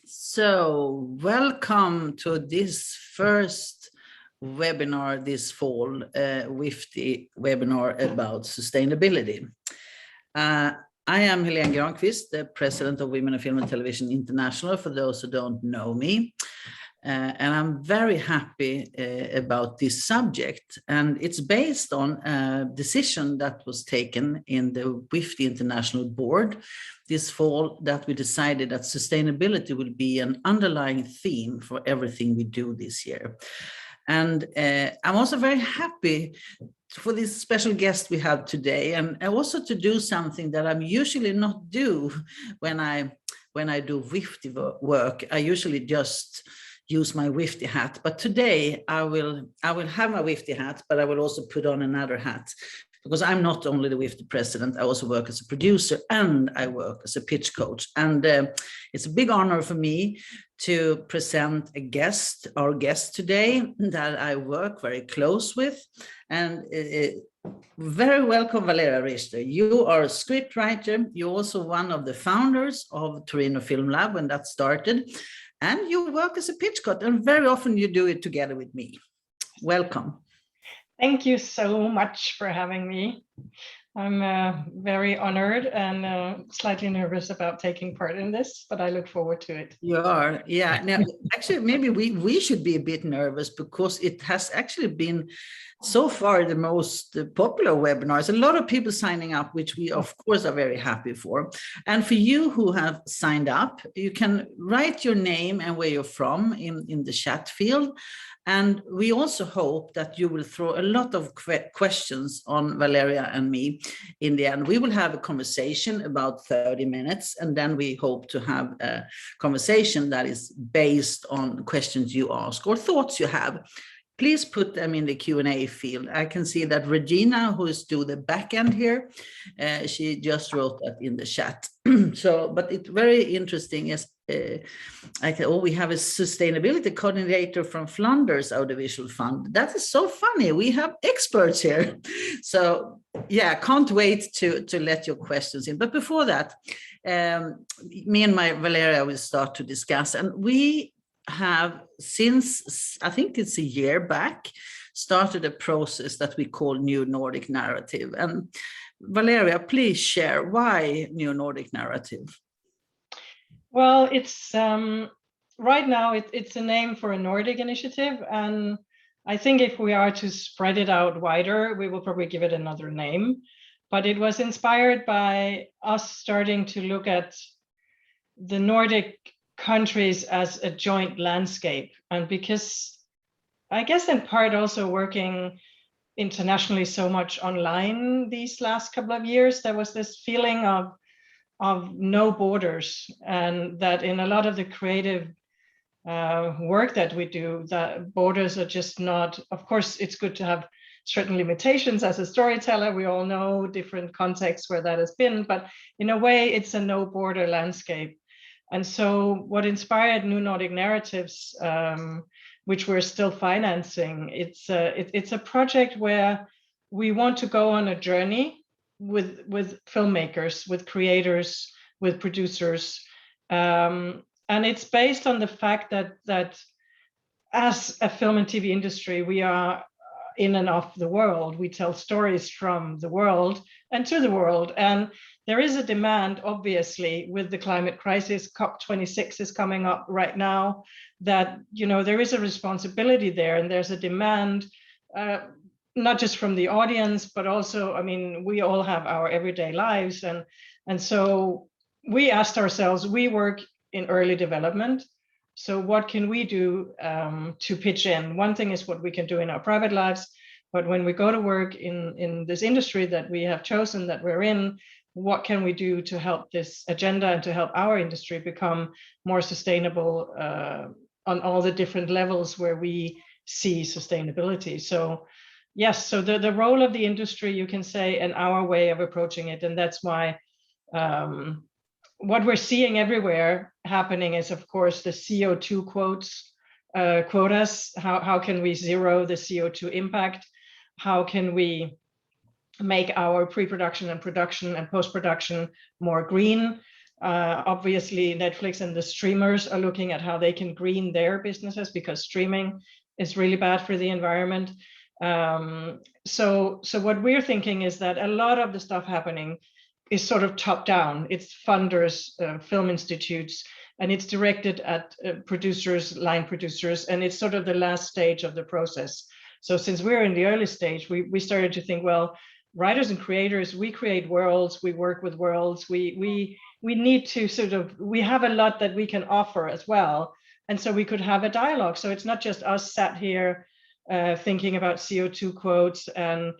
So, welcome to this first webinar this fall, WIFTI webinar about sustainability. I am Helene Granqvist, the president of Women in Film and Television International, for those who don't know me. And I'm very happy about this subject. And it's based on a decision that was taken in the WIFTI International Board this fall, that we decided that sustainability will be an underlying theme for everything we do this year. And I'm also very happy for this special guest we have today, and also to do something that I'm usually not do when I do WIFTI work. I usually just use my WIFTI hat, but today I will have my WIFTI hat, but I will also put on another hat, because I'm not only the WIFTI president, I also work as a producer and I work as a pitch coach. And it's a big honor for me to present our guest today that I work very close with. And very welcome, Valeria Richter. You are a scriptwriter. You're also one of the founders of Torino Film Lab when that started. And you work as a pitch coach, and very often you do it together with me. Welcome. Thank you so much for having me. I'm very honored and slightly nervous about taking part in this, but I look forward to it. You are, yeah. Now, actually, maybe we should be a bit nervous, because it has actually been so far the most popular webinars. A lot of people signing up, which we of course are very happy for. And for you who have signed up, you can write your name and where you're from in the chat field. And we also hope that you will throw a lot of questions on Valeria and me in the end. We will have a conversation about 30 minutes, and then we hope to have a conversation that is based on questions you ask or thoughts you have. Please put them in the Q&A field. I can see that Regina, who is doing the back end here, she just wrote that in the chat. So, but it's very interesting. Yes, we have a sustainability coordinator from Flanders Audiovisual Fund. That is so funny. We have experts here. So yeah, can't wait to let your questions in. But before that, me and Valeria will start to discuss, and we have, since I think it's a year back, started a process that we call New Nordic Narrative. And Valeria, please share why New Nordic Narrative. Well, it's right now it's a name for a Nordic initiative, and I think if we are to spread it out wider, we will probably give it another name. But it was inspired by us starting to look at the Nordic countries as a joint landscape, and because I guess in part also working internationally so much online these last couple of years, there was this feeling of no borders, and that in a lot of the creative work that we do, that borders are just not, of course it's good to have certain limitations as a storyteller, we all know different contexts where that has been, but in a way it's a no border landscape. And so what inspired New Nordic Narratives, which we're still financing, it's a project where we want to go on a journey with filmmakers, with creators, with producers. And it's based on the fact that as a film and TV industry, we are in and of the world. We tell stories from the world and to the world. And there is a demand, obviously, with the climate crisis. COP26 is coming up right now, that there is a responsibility there, and there's a demand, not just from the audience, but also, I mean, we all have our everyday lives, and so we asked ourselves, we work in early development, so what can we do to pitch in? One thing is what we can do in our private lives, but when we go to work in this industry that we have chosen, that we're in, what can we do to help this agenda and to help our industry become more sustainable on all the different levels where we see sustainability? So yes, so the role of the industry, you can say, and our way of approaching it, and that's why what we're seeing everywhere happening is, of course, the CO2 quotas. How can we zero the CO2 impact? How can we make our pre-production and production and post-production more green? Obviously, Netflix and the streamers are looking at how they can green their businesses, because streaming is really bad for the environment. So what we're thinking is that a lot of the stuff happening is sort of top down. It's funders, film institutes, and it's directed at producers, line producers, and it's sort of the last stage of the process. So since we're in the early stage, we started to think, well, writers and creators, we create worlds, we work with worlds, we need to sort of, we have a lot that we can offer as well. And so we could have a dialogue. So it's not just us sat here thinking about CO2 quotes and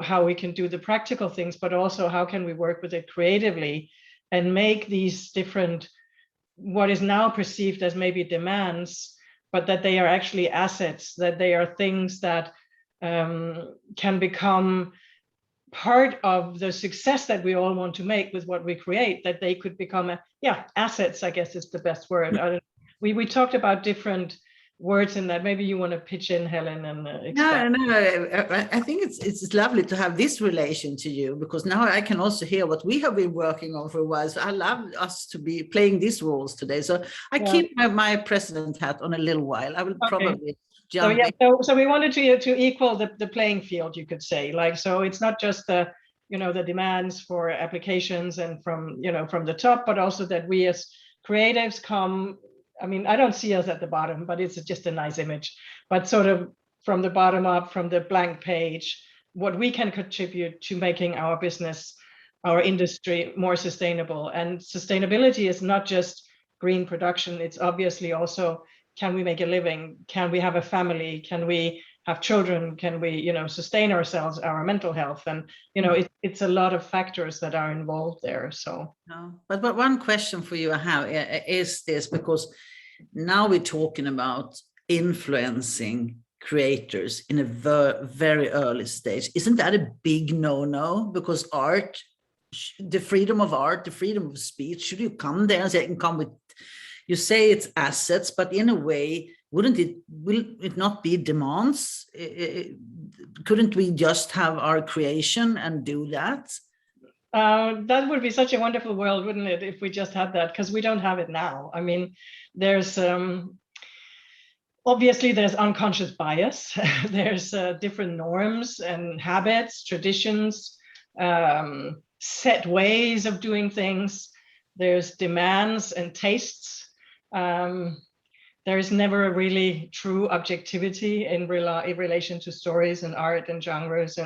how we can do the practical things, but also how can we work with it creatively and make these different, what is now perceived as maybe demands, but that they are actually assets, that they are things that can become part of the success that we all want to make with what we create, that they could become assets, I guess is the best word. We talked about different words in that. Maybe you want to pitch in, Helen, and expand. No, I think it's lovely to have this relation to you, because now I can also hear what we have been working on for a while. So I love us to be playing these roles today. So I keep my president hat on a little while. I will probably jump in. So we wanted to equal the playing field, you could say. Like, so it's not just the demands for applications and from the top, but also that we as creatives come. I mean, I don't see us at the bottom, but it's just a nice image. But sort of from the bottom up, from the blank page, what we can contribute to making our business, our industry more sustainable. And sustainability is not just green production. It's obviously also, can we make a living? Can we have a family? Can we have children? Can we, sustain ourselves, our mental health? And, it's a lot of factors that are involved there. So, but one question for you I have is this, because now we're talking about influencing creators in a very early stage. Isn't that a big no-no? Because art, the freedom of art, the freedom of speech, should you come there and say, you say it's assets, but in a way, will it not be demands? Couldn't we just have our creation and do that? That would be such a wonderful world, wouldn't it, if we just had that? Because we don't have it now. I mean, there's obviously there's unconscious bias. There's different norms and habits, traditions, set ways of doing things. There's demands and tastes. There is never a really true objectivity in relation to stories and art and genres.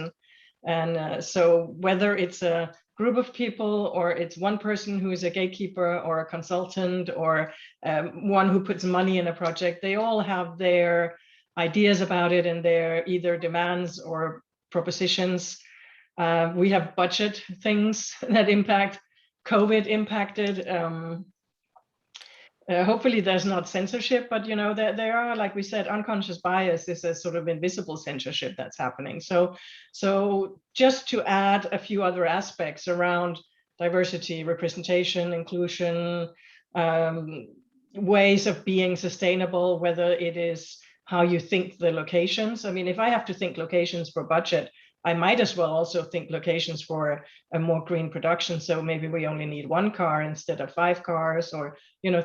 And so whether it's a group of people, or it's one person who is a gatekeeper or a consultant, or one who puts money in a project, they all have their ideas about it and their either demands or propositions. We have budget things that impact. COVID impacted. Hopefully there's not censorship, but there are, like we said, unconscious bias is a sort of invisible censorship that's happening. So just to add a few other aspects around diversity, representation, inclusion, ways of being sustainable, whether it is how you think the locations. I mean, if I have to think locations for budget, I might as well also think locations for a more green production. So maybe we only need one car instead of 5 cars, or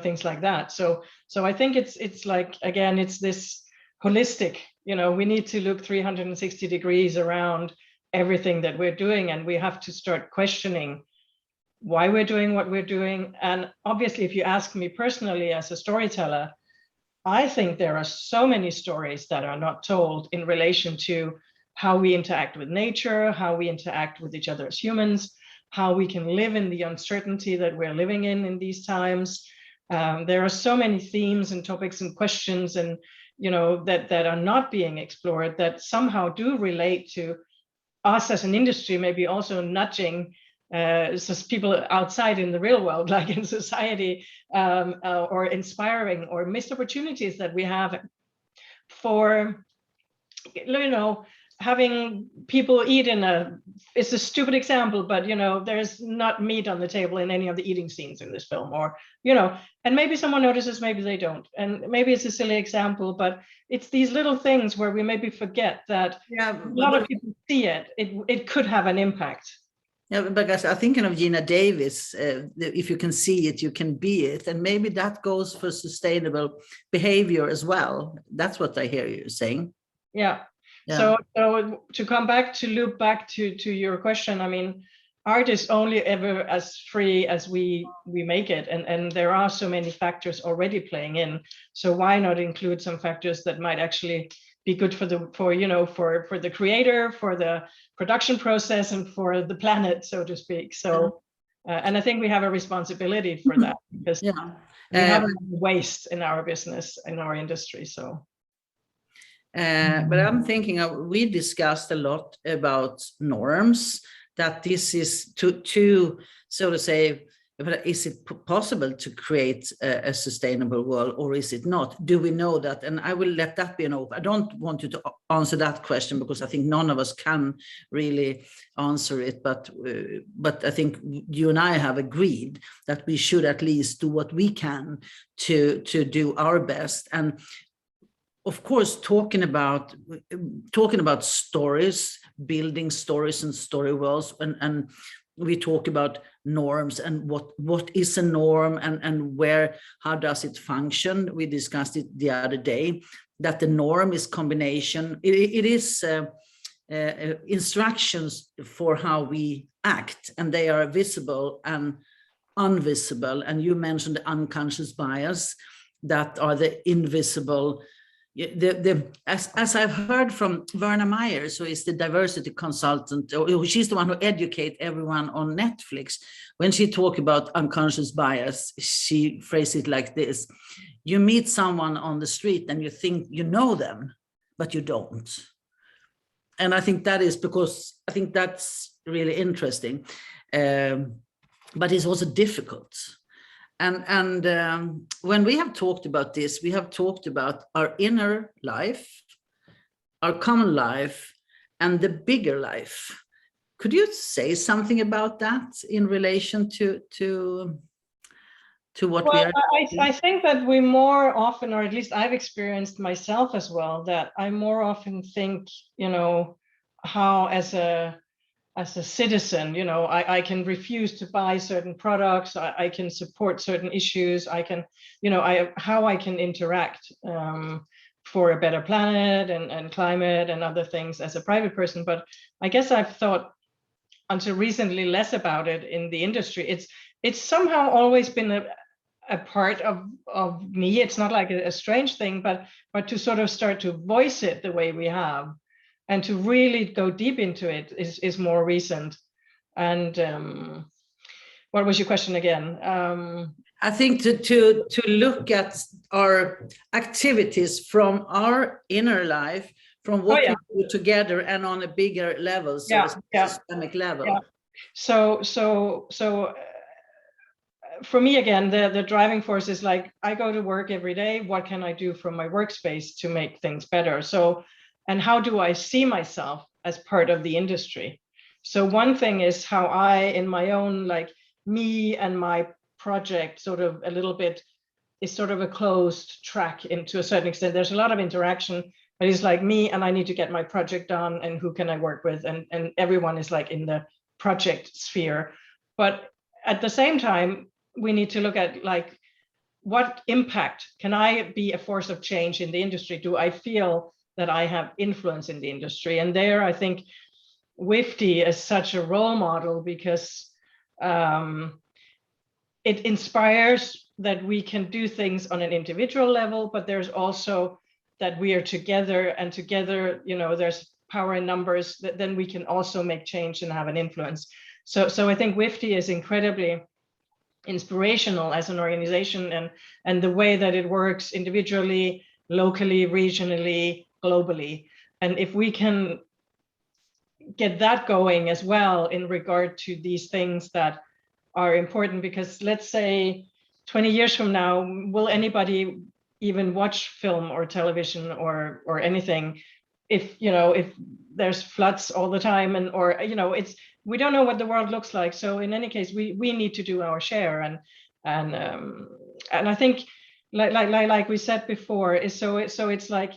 things like that. So I think it's like, again, it's this holistic. We need to look 360 degrees around everything that we're doing, and we have to start questioning why we're doing what we're doing. And obviously, if you ask me personally as a storyteller, I think there are so many stories that are not told in relation to how we interact with nature, how we interact with each other as humans, how we can live in the uncertainty that we're living in these times. There are so many themes and topics and questions, and that are not being explored, that somehow do relate to us as an industry, maybe also nudging people outside in the real world, like in society, or inspiring or missed opportunities that we have for having people eat it's a stupid example, but there's not meat on the table in any of the eating scenes in this film, or and maybe someone notices, maybe they don't, and maybe it's a silly example, but it's these little things where we maybe forget that a lot of people see it could have an impact. Yeah, because I'm thinking of Gina Davis, if you can see it, you can be it. And maybe that goes for sustainable behavior as well. That's what I hear you saying. Yeah. Yeah. So to come back, to loop back to your question, I mean, art is only ever as free as we make it. And there are so many factors already playing in. So why not include some factors that might actually be good for the creator, for the production process, and for the planet, so to speak. So and I think we have a responsibility for that, because we have a lot of waste in our business, in our industry. So but I'm thinking we discussed a lot about norms, that this is to so to say, is it possible to create a sustainable world, or is it not? Do we know that? And I will let that be an open. I don't want you to answer that question, because I think none of us can really answer it. But I think you and I have agreed that we should at least do what we can to do our best. And of course, talking about stories, building stories and story worlds, and we talk about norms and what is a norm, and how does it function. We discussed it the other day, that the norm is combination. It is instructions for how we act, and they are visible and invisible. And you mentioned the unconscious bias, that are the invisible. As I've heard from Verna Myers, who is the diversity consultant, she's the one who educates everyone on Netflix. When she talks about unconscious bias, she phrases it like this: you meet someone on the street and you think you know them, but you don't. And I think that is because I think that's really interesting, but it's also difficult. And when we have talked about this, we have talked about our inner life, our common life, and the bigger life. Could you say something about that in relation to what we are doing? I think that we more often, or at least I've experienced myself as well, that I more often think, how as a citizen, I can refuse to buy certain products, I can support certain issues, I can, how I can interact for a better planet and climate and other things as a private person. But I guess I've thought until recently less about it in the industry. It's somehow always been a part of me. It's not like a strange thing, but to sort of start to voice it the way we have, and to really go deep into it is more recent. And what was your question again? I think to look at our activities from our inner life, from what we do together, and on a bigger level, so systemic level. Yeah. So for me, again, the driving force is like, I go to work every day. What can I do from my workspace to make things better? So, and how do I see myself as part of the industry? So one thing is how I, in my own, like me and my project, sort of a little bit, is sort of a closed track to a certain extent. There's a lot of interaction, but it's like me, and I need to get my project done, and who can I work with? And everyone is like in the project sphere. But at the same time, we need to look at like, what impact can I be a force of change in the industry? Do I feel that I have influence in the industry? And there, I think WIFTI is such a role model, because it inspires that we can do things on an individual level, but there's also that we are together, and together, there's power in numbers, that then we can also make change and have an influence. So I think WIFTI is incredibly inspirational as an organization, and the way that it works individually, locally, regionally, globally. And if we can get that going as well in regard to these things that are important, because let's say 20 years from now, will anybody even watch film or television or anything if there's floods all the time, and we don't know what the world looks like. So in any case, we need to do our share, and I think like we said before, is so it's like,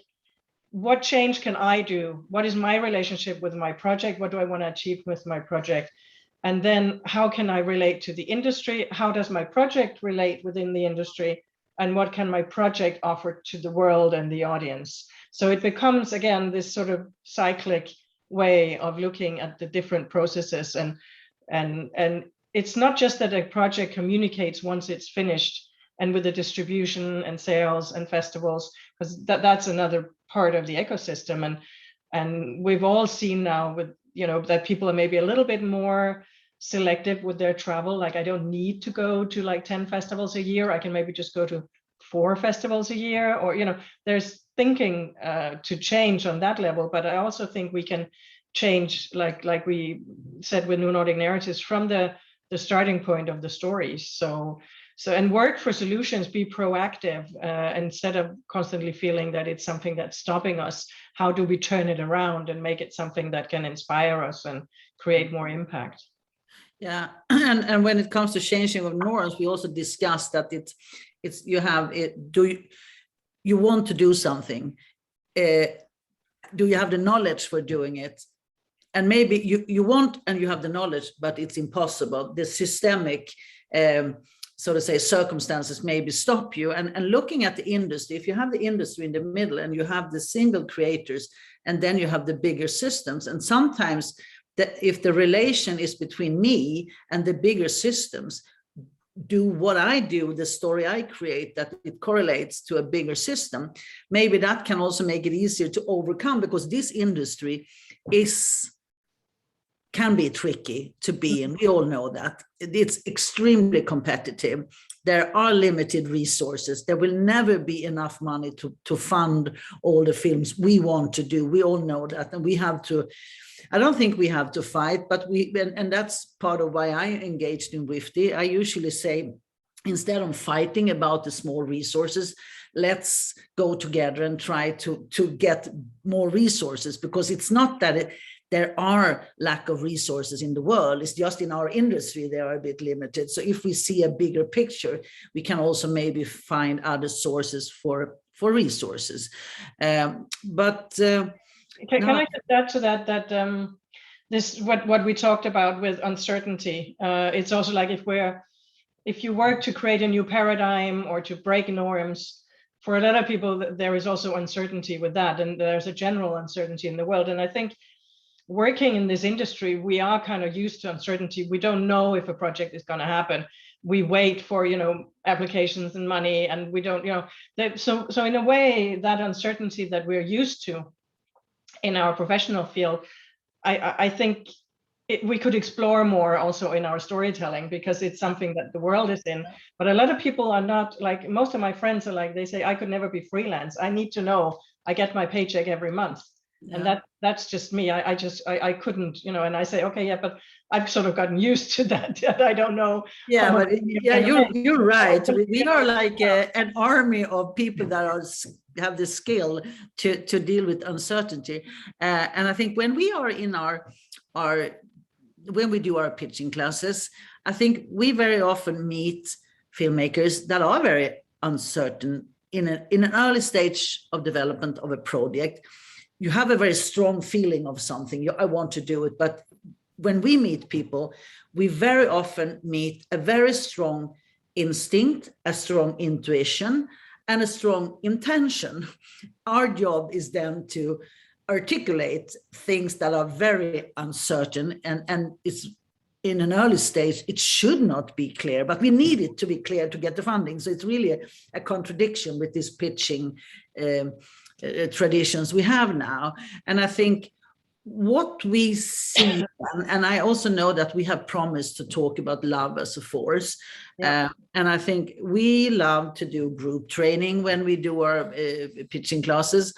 what change can I do? What is my relationship with my project? What do I want to achieve with my project? And then how can I relate to the industry? How does my project relate within the industry? And what can my project offer to the world and the audience? So it becomes, again, this sort of cyclic way of looking at the different processes. And it's not just that a project communicates once it's finished and with the distribution and sales and festivals, because that's another part of the ecosystem. And we've all seen now with, that people are maybe a little bit more selective with their travel. Like, I don't need to go to like 10 festivals a year. I can maybe just go to 4 festivals a year, or, there's thinking to change on that level. But I also think we can change, like we said with New Nordic Narratives, from the starting point of the stories. So and work for solutions, be proactive, instead of constantly feeling that it's something that's stopping us. How do we turn it around and make it something that can inspire us and create more impact? Yeah, and when it comes to changing of norms, we also discussed that it's you have it. Do you want to do something? Do you have the knowledge for doing it? And maybe you want and you have the knowledge, but it's impossible. The systemic, so to say, circumstances maybe stop you. And looking at the industry, if you have the industry in the middle and you have the single creators, and then you have the bigger systems, and sometimes if the relation is between me and the bigger systems, do what I do, the story I create, that it correlates to a bigger system, maybe that can also make it easier to overcome, because this industry can be tricky to be in. We all know that. It's extremely competitive. There are limited resources. There will never be enough money to fund all the films we want to do. We all know that. And we have to, I don't think we have to fight, but and that's part of why I engaged in WIFTI. I usually say, instead of fighting about the small resources, let's go together and try to get more resources, because it's not that there are lack of resources in the world. It's just in our industry, they are a bit limited. So if we see a bigger picture, we can also maybe find other sources for resources. Can I just add to that, this, what we talked about with uncertainty, it's also like if you work to create a new paradigm or to break norms, for a lot of people, there is also uncertainty with that. And there's a general uncertainty in the world. And I think working in this industry, we are kind of used to uncertainty. We don't know if a project is going to happen. We wait for, applications and money, and we don't, so in a way, that uncertainty that we're used to in our professional field, I think we could explore more also in our storytelling, because it's something that the world is in. But a lot of people are not, like, most of my friends are like, they say, I could never be freelance. I need to know I get my paycheck every month. Yeah. And that's just me. I couldn't, and I say, okay, yeah, but I've sort of gotten used to that. I don't know. Yeah, but you're right. We are like an army of people that have the skill to deal with uncertainty. And I think when we are in when we do our pitching classes, I think we very often meet filmmakers that are very uncertain in an early stage of development of a project. You have a very strong feeling of something. I want to do it. But when we meet people, we very often meet a very strong instinct, a strong intuition, and a strong intention. Our job is then to articulate things that are very uncertain, and it's in an early stage, it should not be clear, but we need it to be clear to get the funding. So it's really a contradiction with this pitching traditions we have now. And I think what we see, and I also know that we have promised to talk about love as a force. Yeah. And I think we love to do group training when we do our pitching classes.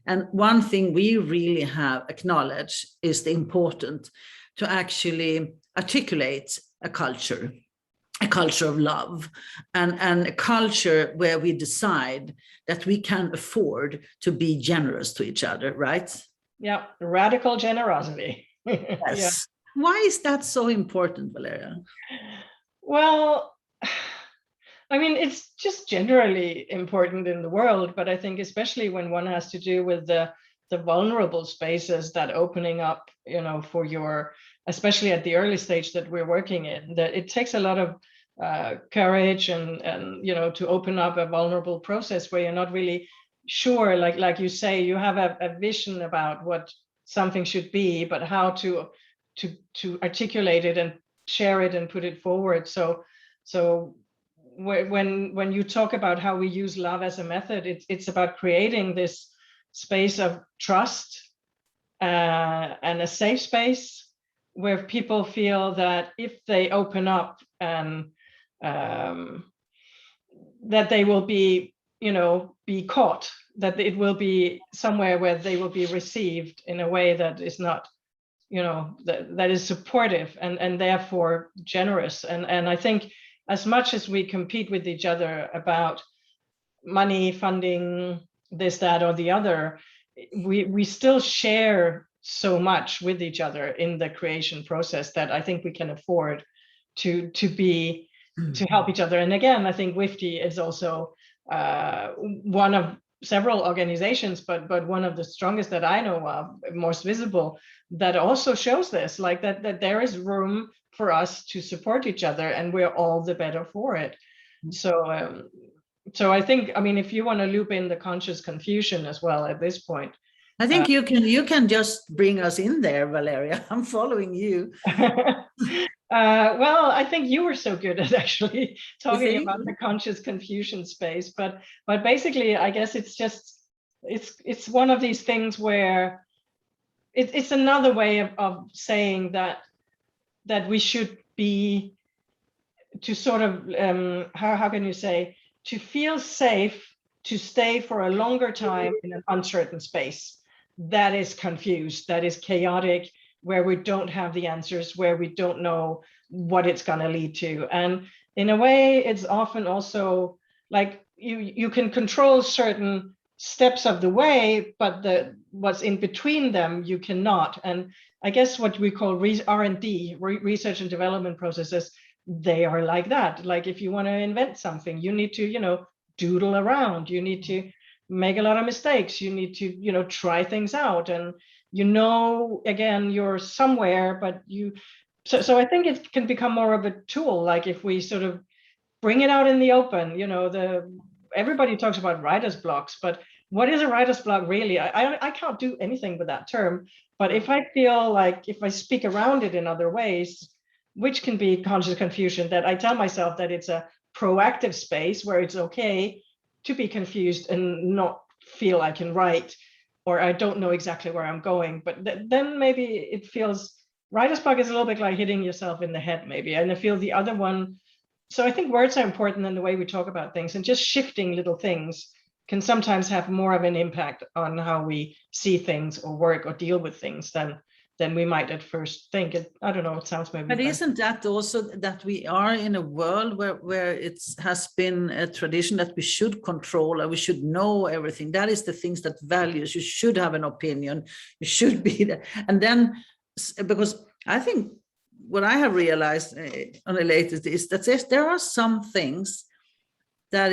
And one thing we really have acknowledged is the importance to actually articulate a culture of love, and a culture where we decide that we can afford to be generous to each other, right? Yeah, radical generosity. Yes. Yeah. Why is that so important, Valeria? Well, I mean, it's just generally important in the world, but I think especially when one has to do with the vulnerable spaces that opening up, for your especially at the early stage that we're working in, that it takes a lot of courage and to open up a vulnerable process where you're not really sure, like you say, you have a vision about what something should be, but how to articulate it and share it and put it forward. So when you talk about how we use love as a method, it's about creating this space of trust and a safe space where people feel that if they open up and that they will be caught, that it will be somewhere where they will be received in a way that is not, that is supportive and therefore generous. And I think as much as we compete with each other about money, funding, this, that, or the other, we still share so much with each other in the creation process that I think we can afford to help each other. And again, I think WIFTI is also one of several organizations, but one of the strongest that I know of, most visible, that also shows this, like that there is room for us to support each other, and we're all the better for it. So I think, I mean, if you want to loop in the conscious confusion as well at this point, I think you can just bring us in there, Valeria. I'm following you. Well, I think you were so good at actually talking about the conscious confusion space, but basically, I guess it's just it's one of these things where it's another way of saying that we should be, to sort of how can you say, to feel safe to stay for a longer time in an uncertain space that is confused, that is chaotic, where we don't have the answers, where we don't know what it's going to lead to. And in a way, it's often also like you can control certain steps of the way, but what's in between them, you cannot. And I guess what we call R&D, research and development processes, they are like that. Like if you want to invent something, you need to, doodle around, you need to make a lot of mistakes, you need to, try things out. And again, you're somewhere, but so I think it can become more of a tool. Like if we sort of bring it out in the open, everybody talks about writer's blocks, but what is a writer's block really? I can't do anything with that term, but if I feel like if I speak around it in other ways, which can be conscious confusion, that I tell myself that it's a proactive space where it's okay to be confused and not feel I can write, or I don't know exactly where I'm going. But then maybe it feels, writer's block is a little bit like hitting yourself in the head maybe. And I feel the other one, so I think words are important in the way we talk about things, and just shifting little things can sometimes have more of an impact on how we see things or work or deal with things than we might at first think. I don't know, it sounds maybe. But isn't that also that we are in a world where it has been a tradition that we should control and we should know everything? That is the things that values. You should have an opinion. You should be there. And then, because I think what I have realized on the latest is that there are some things that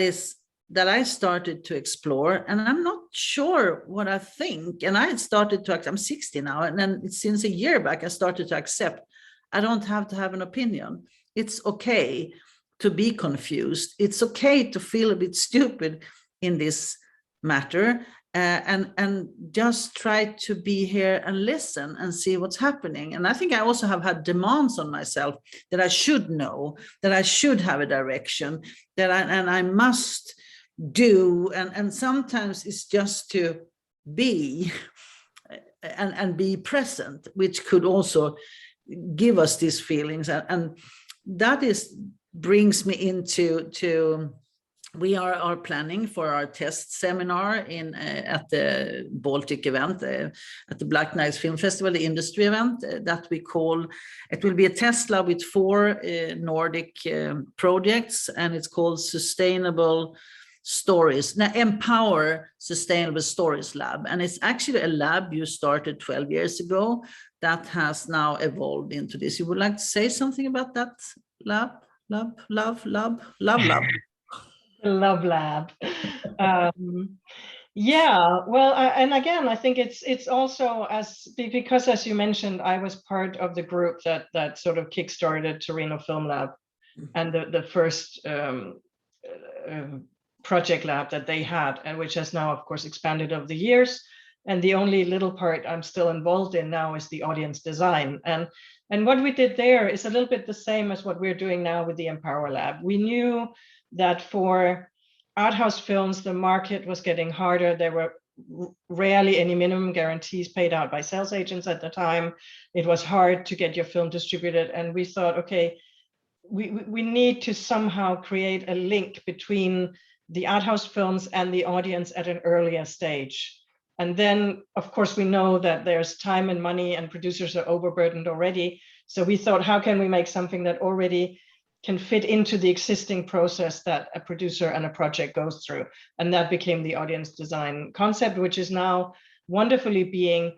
I started to explore, and I'm not sure what I think. And I started to, I'm 60 now, and then since a year back, I started to accept I don't have to have an opinion. It's okay to be confused. It's okay to feel a bit stupid in this matter, and just try to be here and listen and see what's happening. And I think I also have had demands on myself that I should know, that I should have a direction, that I must do, and sometimes it's just to be and be present, which could also give us these feelings. And that brings me into we are planning for our test seminar at the Baltic event, at the Black Nights Film Festival, the industry event that we call, it will be a test lab with 4 Nordic projects, and it's called Sustainable Stories, now Empower Sustainable Stories Lab. And it's actually a lab you started 12 years ago that has now evolved into this. You would like to say something about that lab? Love lab. Love lab. Yeah, well, and again, I think it's also because as you mentioned, I was part of the group that sort of kickstarted Torino Film Lab, and the first project lab that they had, and which has now, of course, expanded over the years. And the only little part I'm still involved in now is the audience design. And what we did there is a little bit the same as what we're doing now with the Empower Lab. We knew that for art house films, the market was getting harder. There were rarely any minimum guarantees paid out by sales agents at the time. It was hard to get your film distributed. And we thought, okay, we need to somehow create a link between the art house films and the audience at an earlier stage. And then, of course, we know that there's time and money and producers are overburdened already. So we thought, how can we make something that already can fit into the existing process that a producer and a project goes through? And that became the audience design concept, which is now wonderfully being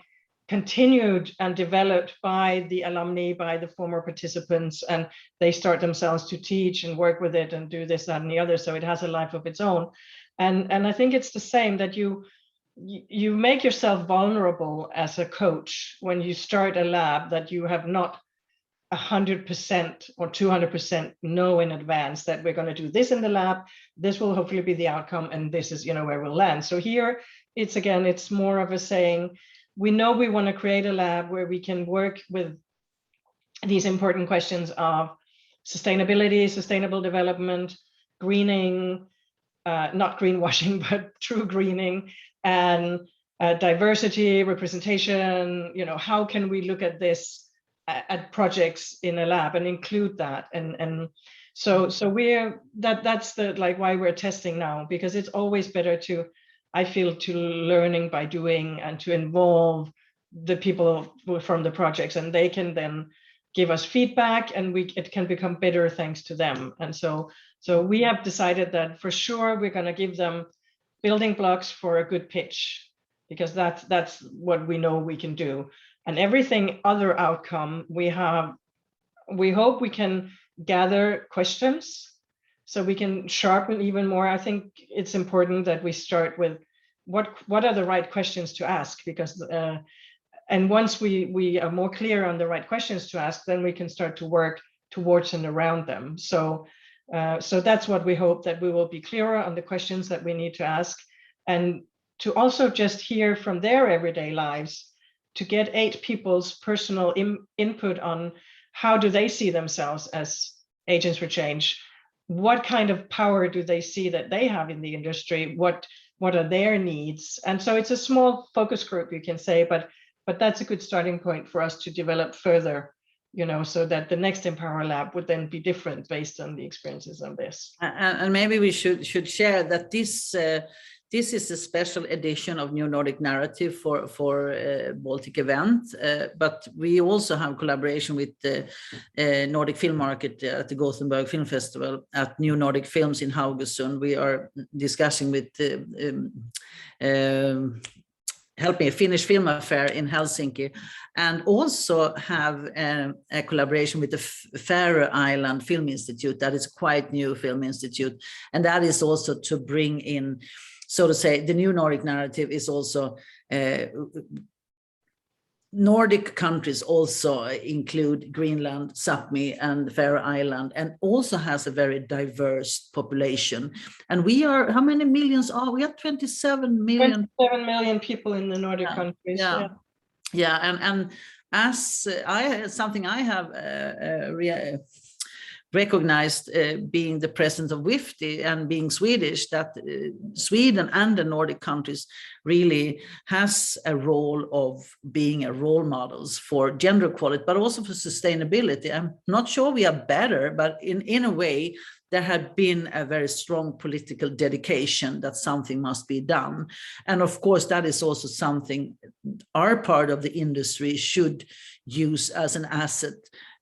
continued and developed by the alumni, by the former participants, and they start themselves to teach and work with it and do this, that, and the other. So it has a life of its own. And I think it's the same, that you make yourself vulnerable as a coach when you start a lab that you have not 100% or 200% know in advance that we're going to do this in the lab. This will hopefully be the outcome, and this is, where we'll land. So here, it's more of a saying, we know we want to create a lab where we can work with these important questions of sustainability, sustainable development, greening, not greenwashing, but true greening, and diversity, representation. How can we look at this at projects in a lab and include that? And so that's why we're testing now, because it's always better to, I feel, to learning by doing and to involve the people from the projects, and they can then give us feedback, and it can become better thanks to them. And so we have decided that for sure we're going to give them building blocks for a good pitch, because that's what we know we can do. And everything other outcome, we hope we can gather questions so we can sharpen even more. I think it's important that we start with what are the right questions to ask, because and once we are more clear on the right questions to ask, then we can start to work towards and around them. So that's what we hope, that we will be clearer on the questions that we need to ask, and to also just hear from their everyday lives, to get 8 people's personal input on how do they see themselves as agents for change. What kind of power do they see that they have in the industry? What are their needs? And so it's a small focus group, you can say, but that's a good starting point for us to develop further, so that the next Empower Lab would then be different based on the experiences of this. And maybe we should share that this is a special edition of New Nordic Narrative for Baltic event, but we also have collaboration with the Nordic Film Market at the Gothenburg Film Festival, at New Nordic Films in Haugesund. We are discussing with help me, Finnish Film Affair in Helsinki, and also have a collaboration with the Faroe Island Film Institute. That is quite new film institute, and that is also to bring in, so to say, the New Nordic Narrative is also Nordic countries also include Greenland, Sápmi, and Faroe Island, and also has a very diverse population. And we are, how many millions are we? Are 27 million. 27 million people in the Nordic countries. Yeah. And as something I have recognized, being the president of WIFTI and being Swedish, that Sweden and the Nordic countries really has a role of being a role models for gender equality, but also for sustainability. I'm not sure we are better, but in a way, there had been a very strong political dedication that something must be done. And of course, that is also something our part of the industry should use as an asset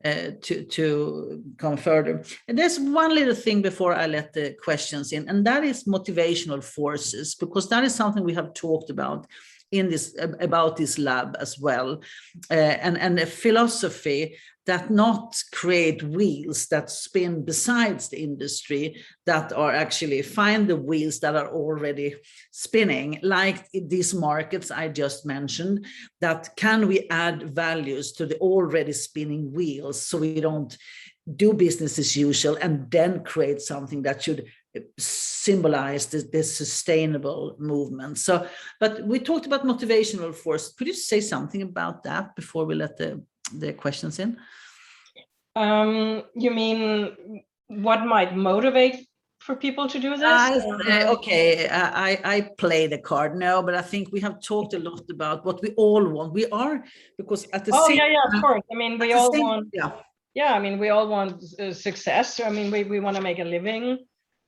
to come further. And there's one little thing before I let the questions in, and that is motivational forces, because that is something we have talked about in this about this lab as well, and a philosophy that not create wheels that spin besides the industry, that are actually find the wheels that are already spinning, like these markets I just mentioned, that can we add values to the already spinning wheels, so we don't do business as usual and then create something that should symbolize this sustainable movement. So, but we talked about motivational force. Could you say something about that before we let the questions in? You mean what might motivate for people to do this? Okay, I play the card now, but I think we have talked a lot about what we all want. We are, because at the same yeah, of course. I mean, we all want. Yeah. Yeah, I mean, we all want success. I mean, we want to make a living.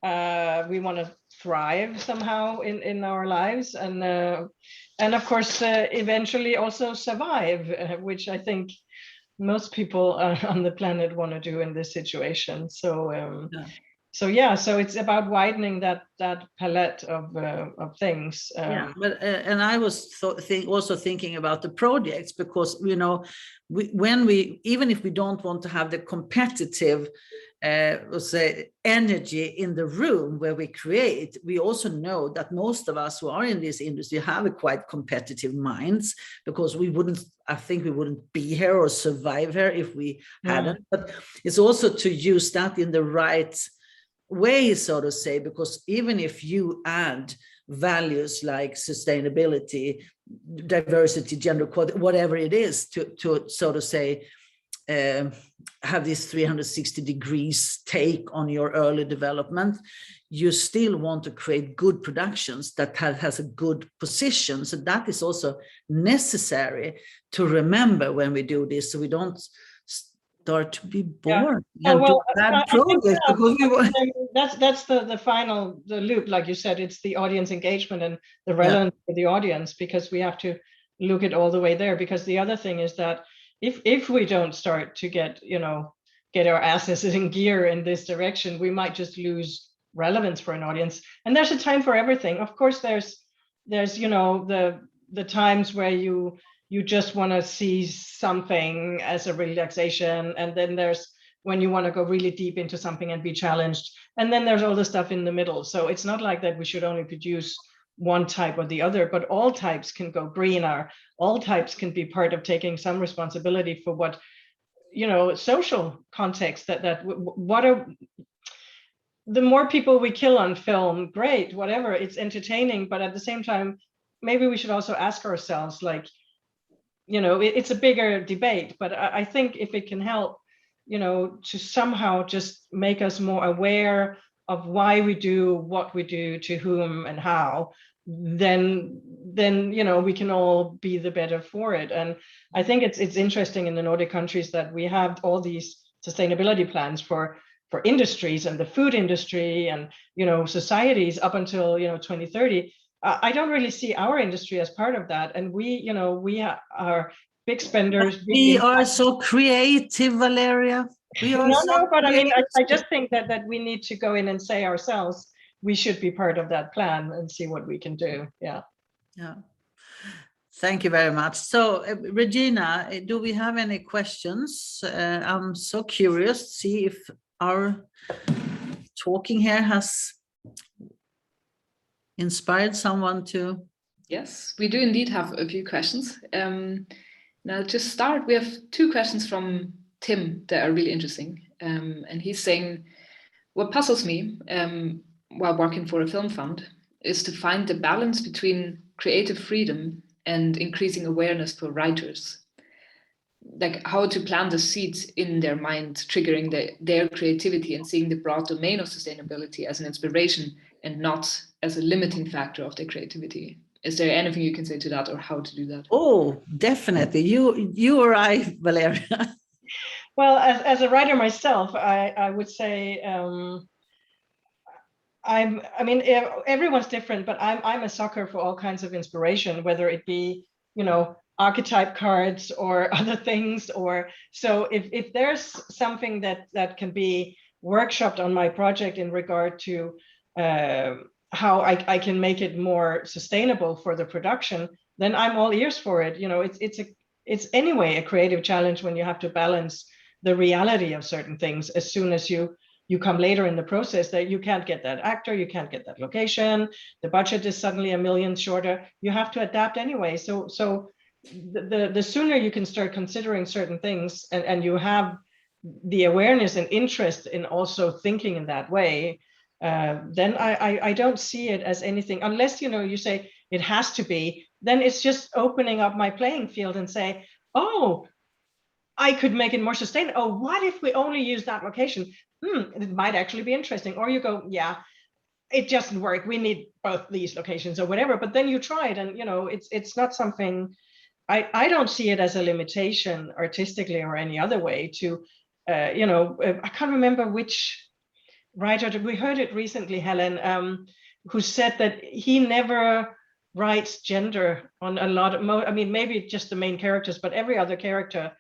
We want to thrive somehow in our lives, and of course, eventually also survive, which I think most people on the planet want to do in this situation. So so it's about widening that palette of things. But and I was also thinking about the projects, because when we, even if we don't want to have the competitive say energy in the room where we create, we also know that most of us who are in this industry have a quite competitive minds, because I think we wouldn't be here or survive here if we hadn't. But it's also to use that in the right way, so to say, because even if you add values like sustainability, diversity, gender equality, whatever it is, to so to say have this 360 degrees take on your early development, you still want to create good productions that has a good position. So that is also necessary to remember when we do this, so we don't start to be bored and do bad projects. That's the loop, like you said. It's the audience engagement and the relevance for the audience, because we have to look at all the way there. Because the other thing is that if we don't start to get our asses in gear in this direction, we might just lose relevance for an audience. And there's a time for everything. Of course, there's the times where you just want to see something as a relaxation, and then there's when you want to go really deep into something and be challenged, and then there's all the stuff in the middle. So it's not like that we should only produce one type or the other, but all types can go green, or all types can be part of taking some responsibility for what social context, what are the more people we kill on film, great, whatever, it's entertaining, but at the same time, maybe we should also ask ourselves, like, it's a bigger debate, but I think if it can help, to somehow just make us more aware of why we do what we do, to whom and how, then we can all be the better for it. And I think it's interesting in the Nordic countries that we have all these sustainability plans for industries and the food industry and societies up until 2030. I don't really see our industry as part of that, and we are big spenders. We are so creative, Valeria. We are but I mean, I just think that we need to go in and say ourselves, we should be part of that plan and see what we can do. Yeah. Thank you very much. So, Regina, do we have any questions? I'm so curious to see if our talking here has inspired someone to. Yes, we do indeed have a few questions. Now, to start, we have two questions from Tim that are really interesting. And he's saying, what puzzles me while working for a film fund is to find the balance between creative freedom and increasing awareness for writers. Like how to plant the seeds in their mind, triggering their creativity and seeing the broad domain of sustainability as an inspiration and not as a limiting factor of their creativity. Is there anything you can say to that, or how to do that? Oh, definitely. You or I, Valeria? Well, as a writer myself, I would say I mean, everyone's different, but I'm a sucker for all kinds of inspiration, whether it be, archetype cards or other things, or so if there's something that can be workshopped on my project in regard to how I can make it more sustainable for the production, then I'm all ears for it. You know, it's anyway a creative challenge when you have to balance the reality of certain things as soon as you come later in the process, that you can't get that actor, you can't get that location, the budget is suddenly $1 million shorter, you have to adapt anyway. So the sooner you can start considering certain things, and you have the awareness and interest in also thinking in that way, then I don't see it as anything, unless, you know, you say it has to be, then it's just opening up my playing field and say, oh, I could make it more sustainable. Oh, what if we only use that location? It might actually be interesting. Or you go, yeah, it doesn't work. We need both these locations or whatever. But then you try it, and, you know, it's not something, I don't see it as a limitation artistically or any other way to, you know, I can't remember which writer, we heard it recently, Helen, who said that he never writes gender on a lot of, I mean, maybe just the main characters, but every other character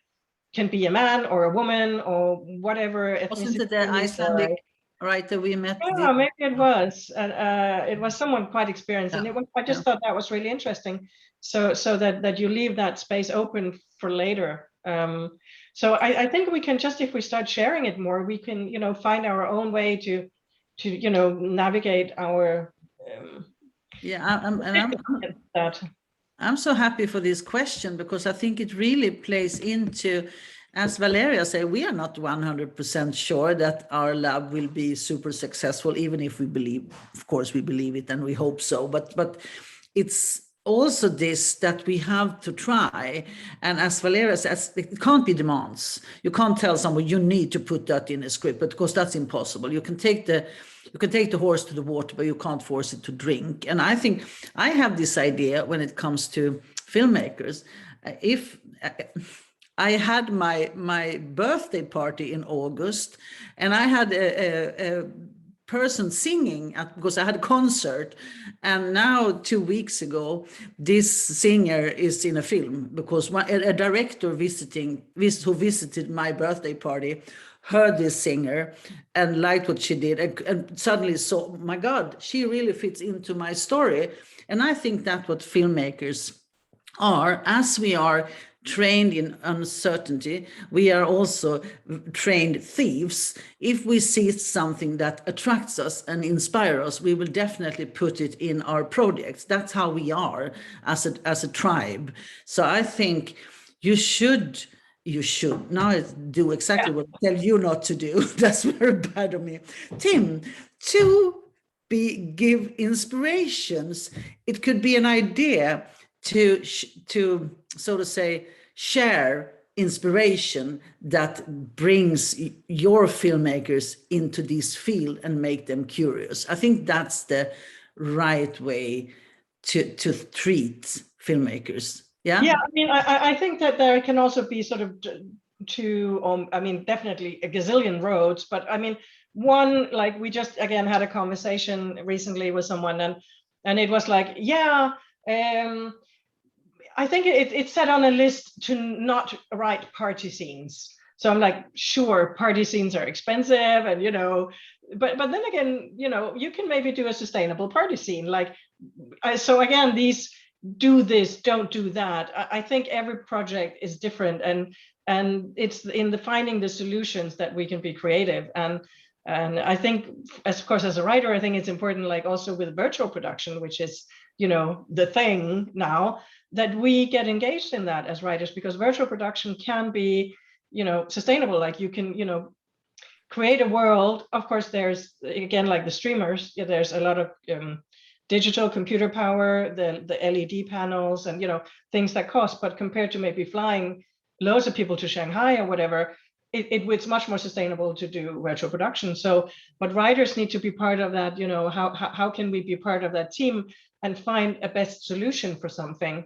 can be a man or a woman or whatever. Wasn't it the Icelandic writer we met? Yeah, maybe it was. It was someone quite experienced, and I just thought that was really interesting. So that you leave that space open for later. So I think we can just, if we start sharing it more, we can, you know, find our own way to you know, navigate our. I'm so happy for this question, because I think it really plays into, as Valeria said, we are not 100% sure that our lab will be super successful, even if we believe, of course we believe it and we hope so, but it's also this, that we have to try. And as Valeria says, it can't be demands. You can't tell someone you need to put that in a script, because that's impossible. You can take the horse to the water, but you can't force it to drink. And I think I have this idea when it comes to filmmakers. If I had my birthday party in August, and I had a person singing because I had a concert, and now 2 weeks ago this singer is in a film, because a director who visited my birthday party heard this singer and liked what she did, and suddenly saw, oh my God, she really fits into my story. And I think that's what filmmakers are. As we are trained in uncertainty, we are also trained thieves. If we see something that attracts us and inspires us, we will definitely put it in our projects. That's how we are as a tribe. So I think you should now do exactly what I tell you not to do. That's very bad of me. Tim, give inspirations. It could be an idea to so to say share inspiration that brings your filmmakers into this field and make them curious. I think that's the right way to treat filmmakers. Yeah, I mean, I think that there can also be sort of two, I mean, definitely a gazillion roads, but I mean, one, like we just again had a conversation recently with someone, and it was like, I think it's set on a list to not write party scenes. So I'm like, sure, party scenes are expensive, and, you know, but then again, you know, you can maybe do a sustainable party scene. Like, so again, these do this, don't do that. I think every project is different, and it's in the finding the solutions that we can be creative. And I think, of course, as a writer, I think it's important, like also with virtual production, which is, you know, the thing now, that we get engaged in that as writers, because virtual production can be, you know, sustainable. Like you can, you know, create a world. Of course, there's, again, like the streamers, there's a lot of digital computer power, the LED panels, and, you know, things that cost, but compared to maybe flying loads of people to Shanghai or whatever, it's much more sustainable to do virtual production. So, but writers need to be part of that. You know, how can we be part of that team and find a best solution for something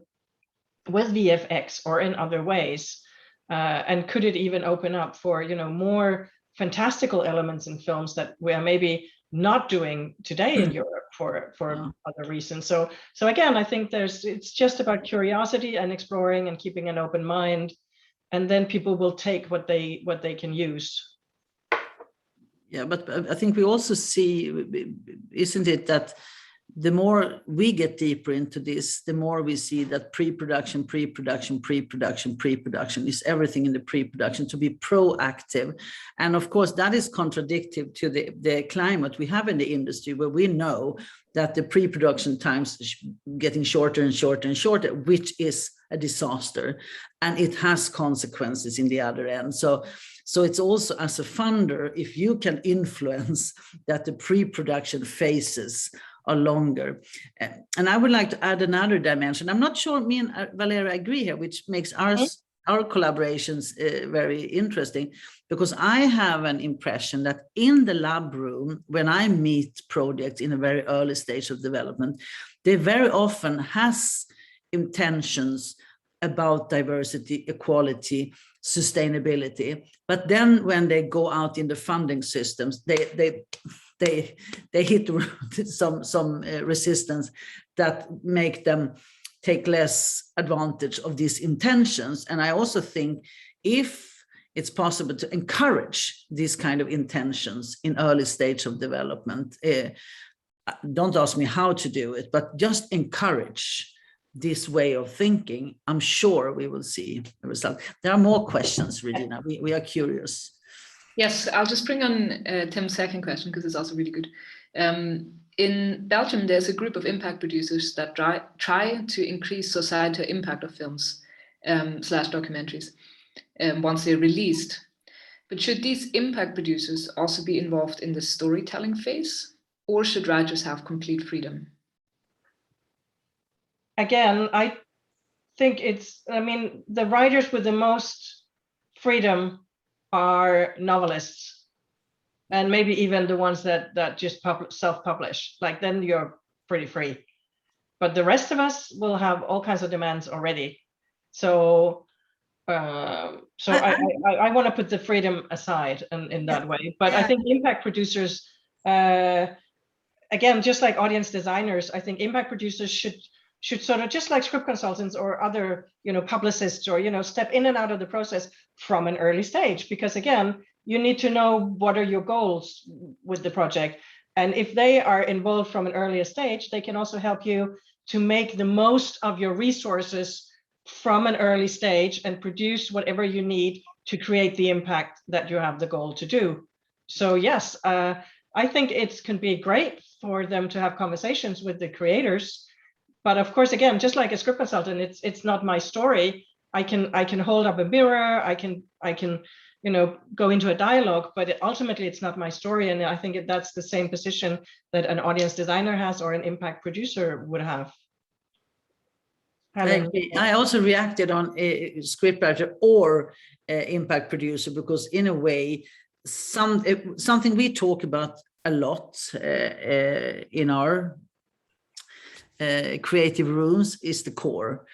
with VFX or in other ways? And could it even open up for, you know, more fantastical elements in films that we are maybe not doing today in Europe for other reasons? So again, I think it's just about curiosity and exploring and keeping an open mind, and then people will take what they can use. Yeah, but I think we also see, isn't it, that the more we get deeper into this, the more we see that pre-production is everything in the pre-production, to be proactive. And of course, that is contradictory to the climate we have in the industry, where we know that the pre-production times is getting shorter and shorter and shorter, which is a disaster. And it has consequences in the other end. So it's also, as a funder, if you can influence that the pre-production phases are longer. And I would like to add another dimension. I'm not sure me and Valeria agree here, which makes our collaborations very interesting, because I have an impression that in the lab room, when I meet projects in a very early stage of development, they very often has intentions about diversity, equality, sustainability. But then when they go out in the funding systems, they hit some resistance that make them take less advantage of these intentions. And I also think if it's possible to encourage these kind of intentions in early stage of development, don't ask me how to do it, but just encourage this way of thinking, I'm sure we will see a result. There are more questions, Regina. We are curious. Yes, I'll just bring on Tim's second question, because it's also really good. In Belgium, there's a group of impact producers that try to increase societal impact of films / documentaries once they're released. But should these impact producers also be involved in the storytelling phase, or should writers have complete freedom? Again, I think the writers with the most freedom are novelists, and maybe even the ones that just self-publish. Like, then you're pretty free. But the rest of us will have all kinds of demands already. So I want to put the freedom aside in that way. But I think impact producers, again, just like audience designers, I think impact producers should sort of, just like script consultants or other, publicists, or, step in and out of the process from an early stage. Because again, you need to know what are your goals with the project. And if they are involved from an earlier stage, they can also help you to make the most of your resources from an early stage and produce whatever you need to create the impact that you have the goal to do. So yes, I think it can be great for them to have conversations with the creators. But of course, again, just like a script consultant, it's not my story. I can hold up a mirror, I can go into a dialogue, but ultimately it's not my story. And I think that's the same position that an audience designer has or an impact producer would have. I also reacted on a scriptwriter or impact producer, because in a way, something we talk about a lot in our creative rooms is the core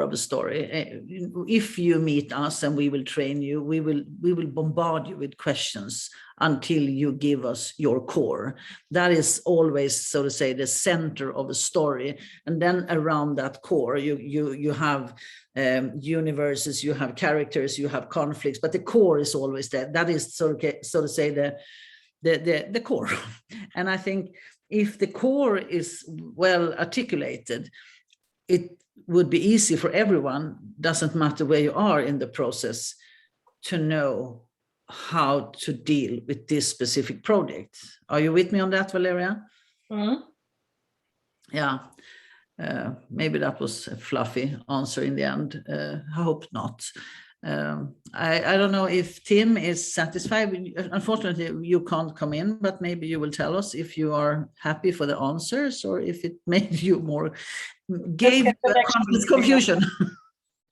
of a story. If you meet us and we will train you, we will bombard you with questions until you give us your core. That is always, so to say, the center of a story. And then around that core, you have universes, you have characters, you have conflicts, but the core is always there. That is, so to say, the core. And I think if the core is well articulated, it would be easy for everyone, doesn't matter where you are in the process, to know how to deal with this specific project. Are you with me on that, Valeria? Mm-hmm. Yeah. Maybe that was a fluffy answer in the end. I hope not. I don't know if Tim is satisfied. Unfortunately, you can't come in, but maybe you will tell us if you are happy for the answers or if it made you more, gave confusion.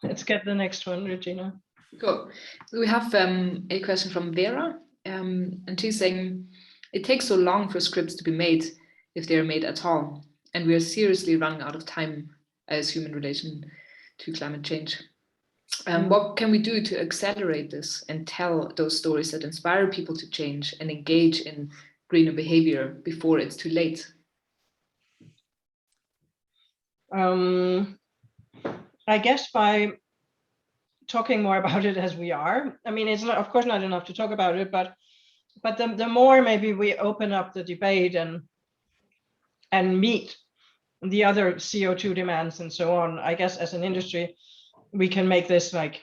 Let's get the next one, Regina. Cool. So we have a question from Vera, and she's saying, it takes so long for scripts to be made, if they are made at all, and we are seriously running out of time as human relation to climate change. What can we do to accelerate this and tell those stories that inspire people to change and engage in greener behavior before it's too late? I guess by talking more about it as we are. I mean, it's not, of course, not enough to talk about it, but the more maybe we open up the debate and and meet the other CO2 demands and so on. I guess as an industry, we can make this like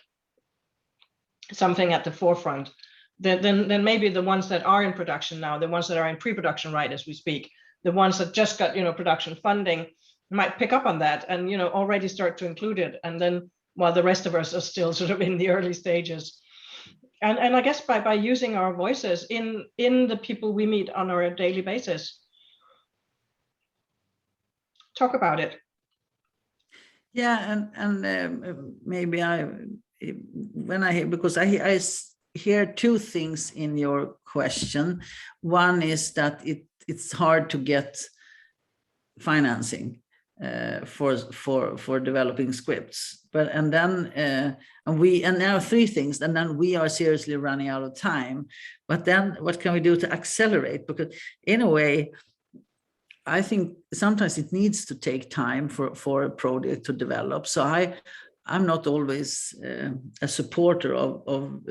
something at the forefront. Then maybe the ones that are in production now, the ones that are in pre-production right as we speak, the ones that just got, you know, production funding might pick up on that and, you know, already start to include it. And then while the rest of us are still sort of in the early stages. And I guess by using our voices in the people we meet on our daily basis, talk about it. Yeah, and maybe because I hear two things in your question. One is that it's hard to get financing for developing scripts, and now three things, and then we are seriously running out of time. But then what can we do to accelerate? Because in a way, I think sometimes it needs to take time for a project to develop. So I'm not always a supporter of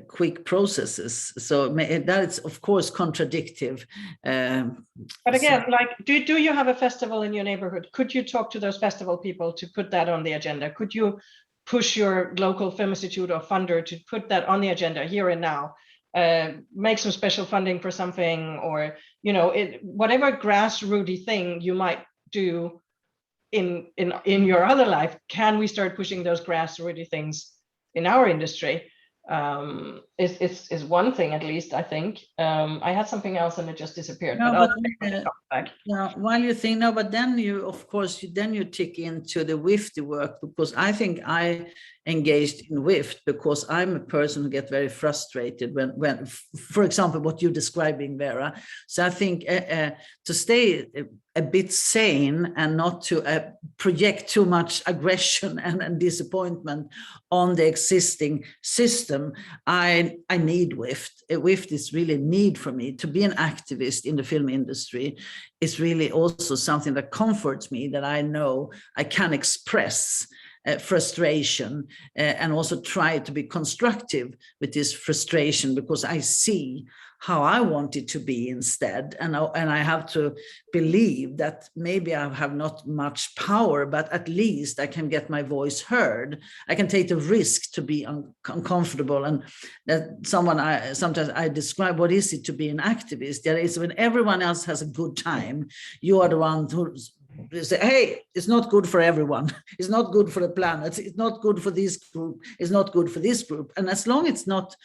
quick processes. So that is, of course, contradictive. But again, like, do you have a festival in your neighborhood? Could you talk to those festival people to put that on the agenda? Could you push your local film institute or funder to put that on the agenda here and now? Make some special funding for something, or, you know, whatever grassrooty thing you might do in your other life. Can we start pushing those grassrooty things in our industry? Is one thing, at least, I think. I had something else and it just disappeared. No, but while you think, no, but then you, of course, you tick into the WIFTI work, because I think I engaged in WIFT because I'm a person who gets very frustrated when, for example, what you're describing, Vera. So I think to stay a bit sane and not to project too much aggression and disappointment on the existing system, I need WIFT. WIFT is really a need for me to be an activist in the film industry. It's really also something that comforts me, that I know I can express frustration and also try to be constructive with this frustration, because I see how I want it to be instead. And I have to believe that maybe I have not much power, but at least I can get my voice heard. I can take the risk to be uncomfortable. And that sometimes I describe what is it to be an activist. That is when everyone else has a good time, you are the one who say, hey, it's not good for everyone. It's not good for the planet. It's not good for this group. It's not good for this group. And as long as it's not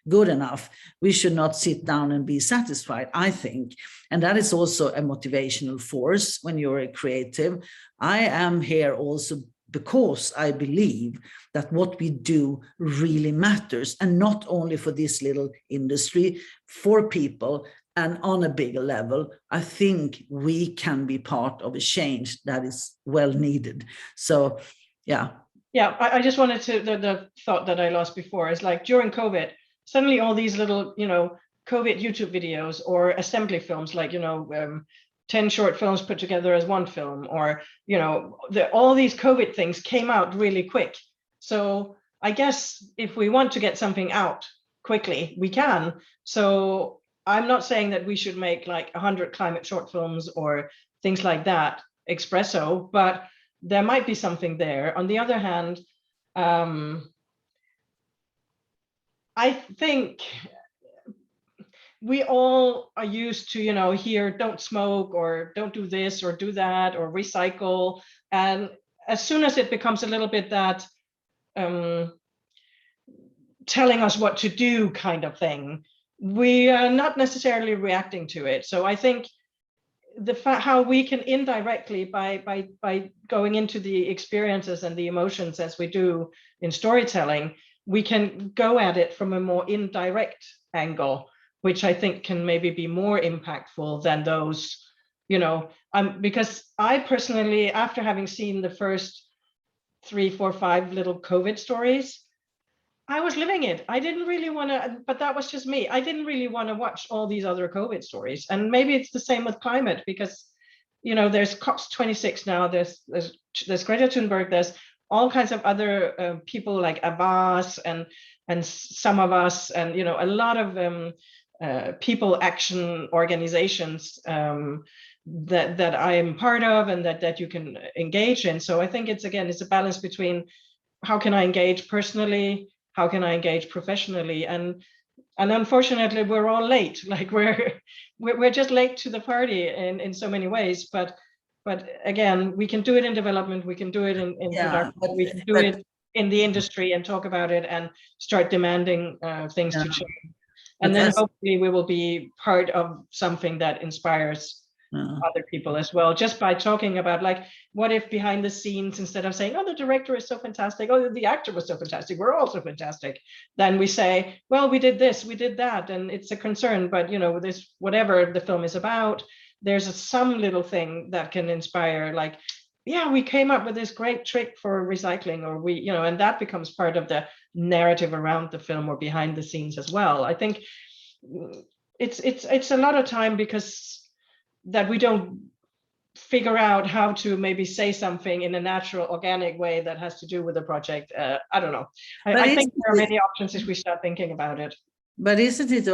good enough, we should not sit down and be satisfied, I think. And that is also a motivational force when you're a creative. I am here also because I believe that what we do really matters, and not only for this little industry, for people. And on a bigger level, I think we can be part of a change that is well needed. So, yeah. Yeah, I just wanted to, the thought that I lost before is like during COVID, suddenly all these little, you know, COVID YouTube videos or assembly films, like, you know, 10 short films put together as one film, or, you know, all these COVID things came out really quick. So I guess if we want to get something out quickly, we can. So I'm not saying that we should make like 100 climate short films or things like that, espresso, but there might be something there. On the other hand, I think we all are used to, you know, hear don't smoke or don't do this or do that or recycle. And as soon as it becomes a little bit that telling us what to do kind of thing, we are not necessarily reacting to it. So I think how we can indirectly, by going into the experiences and the emotions as we do in storytelling, we can go at it from a more indirect angle, which I think can maybe be more impactful than those, you know, because I personally, after having seen the first 3, 4, 5 little COVID stories, I was living it. I didn't really want to, but that was just me. I didn't really want to watch all these other COVID stories. And maybe it's the same with climate, because, you know, there's COP26 now, there's Greta Thunberg, there's all kinds of other people like Abbas and some of us, and, you know, a lot of people action organizations that I am part of and that you can engage in. So I think it's a balance between how can I engage personally, how can I engage professionally, and unfortunately we're all late. Like we're just late to the party in so many ways. But again, we can do it in development, we can do it in production, we can do it in the industry and talk about it and start demanding things to change. And then hopefully we will be part of something that inspires other people as well, just by talking about, like, what if behind the scenes, instead of saying, oh, the director is so fantastic, oh, the actor was so fantastic, we're all so fantastic, then we say, well, we did this, we did that, and it's a concern, but this, whatever the film is about, there's some little thing that can inspire, like, yeah, we came up with this great trick for recycling, or we, and that becomes part of the narrative around the film or behind the scenes as well. I think it's a lot of time because that we don't figure out how to maybe say something in a natural, organic way that has to do with the project. I don't know. I think there are many options if we start thinking about it. But isn't it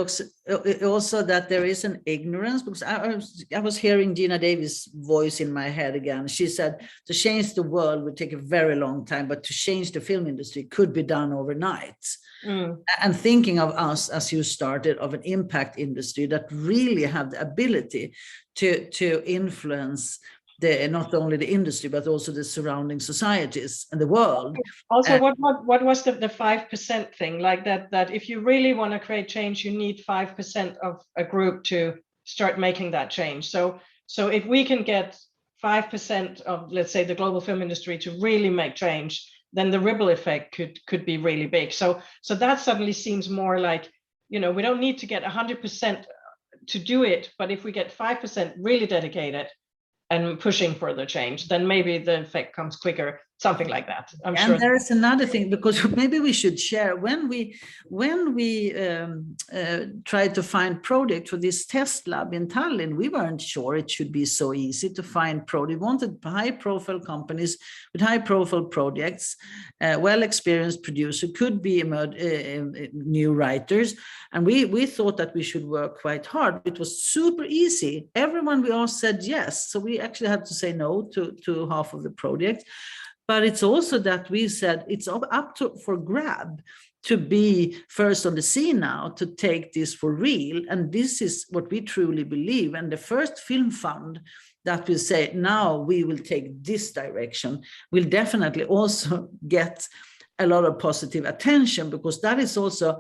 also that there is an ignorance? Because I was hearing Gina Davis' voice in my head again. She said to change the world would take a very long time, but to change the film industry could be done overnight. And thinking of us, as you started, of an impact industry that really have the ability to influence not only the industry, but also the surrounding societies and the world. Also, what was the 5% thing? Like that if you really want to create change, you need 5% of a group to start making that change. So if we can get 5% of, let's say, the global film industry to really make change, then the ripple effect could be really big. So that suddenly seems more like, we don't need to get 100% to do it, but if we get 5% really dedicated and pushing for the change, then maybe the effect comes quicker, something like that. I'm sure. And there is another thing, because maybe we should share, when we tried to find project for this test lab in Tallinn, we weren't sure it should be so easy to find project. We wanted high-profile companies with high-profile projects, well-experienced producer, could be new writers, and we thought that we should work quite hard. It was super easy. Everyone we asked said yes, so we actually had to say no to half of the project. But it's also that we said it's up for grab to be first on the scene now, to take this for real. And this is what we truly believe. And the first film fund that will say, now we will take this direction, will definitely also get a lot of positive attention, because that is also,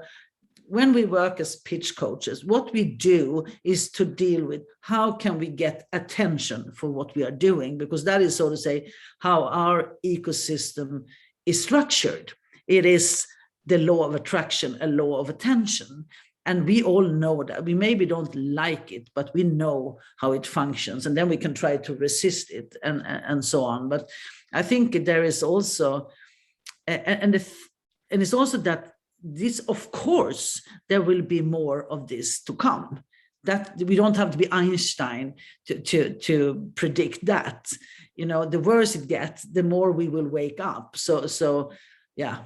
when we work as pitch coaches, what we do is to deal with how can we get attention for what we are doing, because that is, so to say, how our ecosystem is structured. It is the law of attraction, a law of attention. And we all know that. We maybe don't like it, but we know how it functions, and then we can try to resist it and so on. But I think there is also, and it's also that this, of course, there will be more of this to come. That we don't have to be Einstein to predict that. The worse it gets, the more we will wake up. So yeah.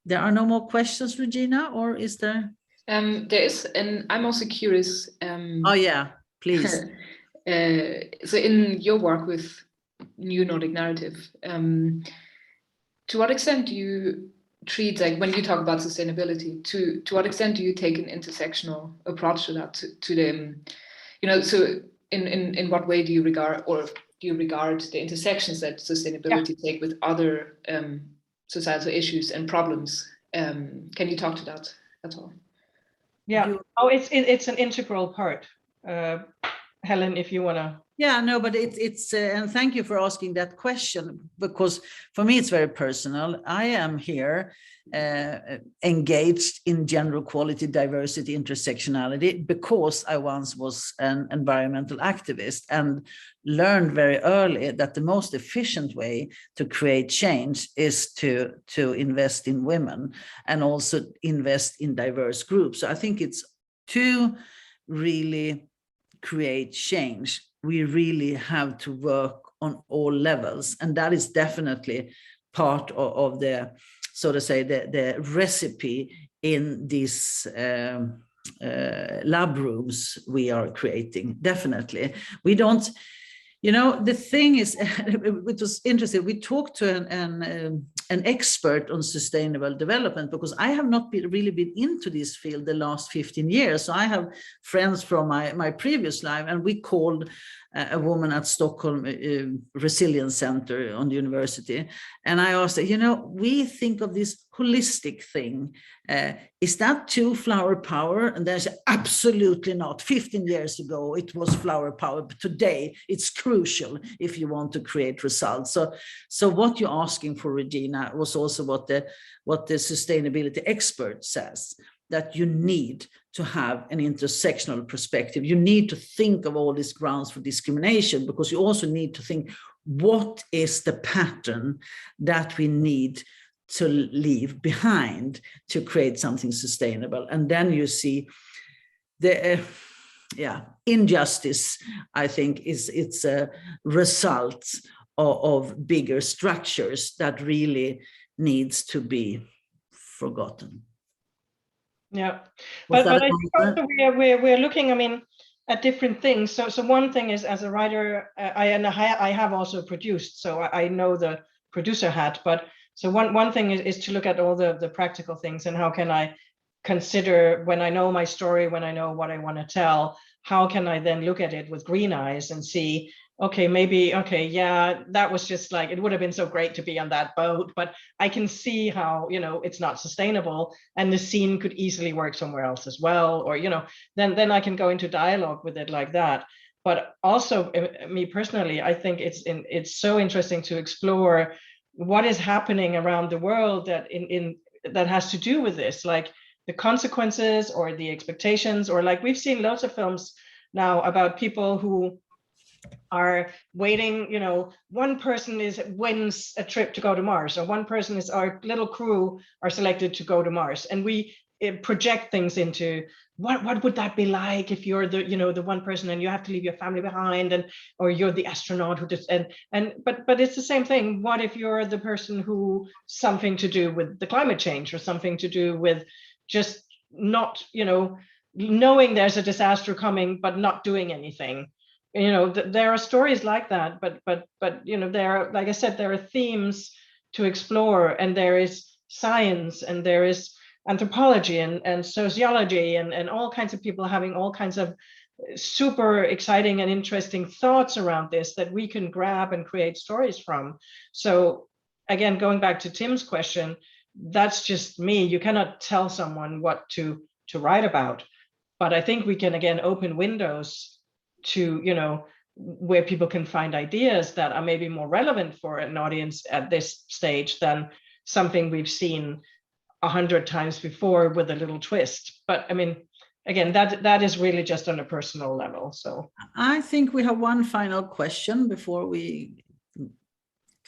There are no more questions, Regina, or is there? There is, and I'm also curious. Oh yeah, please. So in your work with New Nordic Narrative, to what extent do you treat, like when you talk about sustainability, to what extent do you take an intersectional approach to that, to the, so in what way do you regard, or do you regard the intersections that sustainability take with other societal issues and problems? Can you talk to that at all? Yeah. It's an integral part. Helen, if you want to. Yeah, no, but it's and thank you for asking that question, because for me it's very personal. I am here engaged in general quality, diversity, intersectionality, because I once was an environmental activist and learned very early that the most efficient way to create change is to invest in women and also invest in diverse groups. So I think it's to really create change, we really have to work on all levels. And that is definitely part of the, so to say, the recipe in these lab rooms we are creating. Definitely. We don't, You know, the thing is, it was interesting. We talked to an expert on sustainable development, because I have not really been into this field the last 15 years. So I have friends from my previous life, and we called a woman at Stockholm Resilience Center on the university. And I asked her, you know, we think of this holistic thing. Is that too flower power? And then she said, absolutely not. 15 years ago, it was flower power, but today it's crucial if you want to create results. So what you're asking for, Regina, was also what the sustainability expert says, that you need to have an intersectional perspective. You need to think of all these grounds for discrimination, because you also need to think, what is the pattern that we need to leave behind to create something sustainable? And then you see the injustice, I think, it's a result of bigger structures that really needs to be forgotten. Yeah, but I think also we're looking, I mean, at different things. So one thing is, as a writer, I have also produced, so I know the producer hat. But so one thing is to look at all the practical things, and how can I consider, when I know my story, when I know what I want to tell, how can I then look at it with green eyes and see, okay, maybe, okay, yeah, that was just like, it would have been so great to be on that boat, but I can see how, you know, it's not sustainable, and the scene could easily work somewhere else as well, or, you know, then I can go into dialogue with it like that. But also, me personally, I think it's so interesting to explore what is happening around the world that that has to do with this, like the consequences or the expectations, or like we've seen loads of films now about people who are waiting, you know, one person wins a trip to go to Mars, or one person our little crew are selected to go to Mars, and we project things into what would that be like if you're the, you know, the one person and you have to leave your family behind, and or you're the astronaut who just but it's the same thing. What if you're the person who something to do with the climate change, or something to do with just not, you know, knowing there's a disaster coming but not doing anything? You know, there are stories like that, but you know, there are, like I said, there are themes to explore, and there is science, and there is anthropology and sociology, and all kinds of people having all kinds of super exciting and interesting thoughts around this that we can grab and create stories from. So again, going back to Tim's question, that's just me. You cannot tell someone what to write about, but I think we can again open windows to, you know, where people can find ideas that are maybe more relevant for an audience at this stage than something we've seen 100 times before with a little twist. But I mean, again, that is really just on a personal level. So I think we have one final question before we